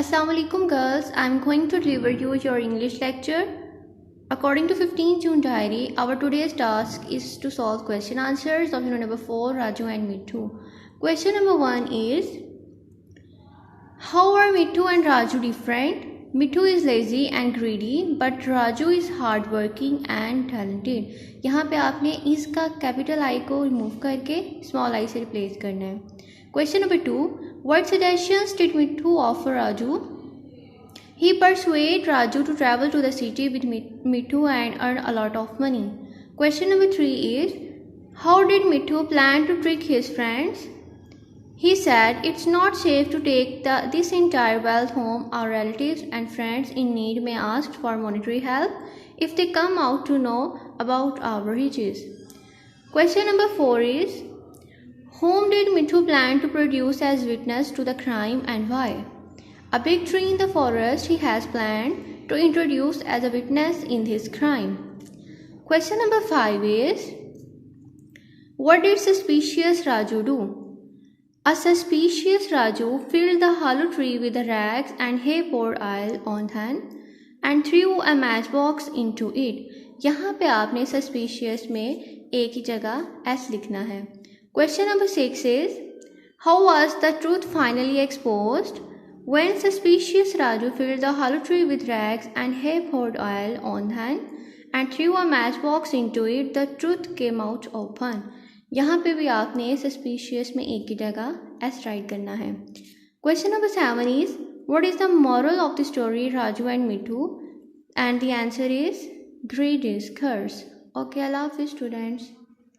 Assalamu alaikum girls, I am going to deliver you your English lecture. According to 15 June diary, our today's task is to solve question answers of unit number 4, Raju and Mithu. Question number 1 is, how are Mithu and Raju different? Mithu is lazy and greedy, but Raju is hardworking and talented. यहाँ पे आपने इसका capital I को remove करके small I से replace करना है. Question number 2. What suggestions did Mithu offer Raju? He persuaded Raju to travel to the city with Mithu and earn a lot of money. Question number 3 is, how did Mithu plan to trick his friends? He said it's not safe to take this entire wealth home. Our relatives and friends in need may ask for monetary help if they come out to know about our riches. Question number 4 is, whom did Mithu plan to produce as witness to the crime and why? A big tree in the forest he has planned to introduce as a witness in his crime. Question number 5 is, what did suspicious Raju do? A suspicious Raju filled the hollow tree with the rags and hay, poured oil on them and threw a matchbox into it. यहाँ पे आपने suspicious में एक ही जगह S लिखना है. Question number 6 is, how was the truth finally exposed? When suspicious Raju filled the hollow tree with rags and hay, poured oil on them and threw a matchbox into it, the truth came out open. यहाँ पे भी आपने suspicious में एक ही जगह S right करना है. Question number 7 is, what is the moral of the story Raju and Mithu? And the answer is, greed is curse. Okay, Allah Hafiz students.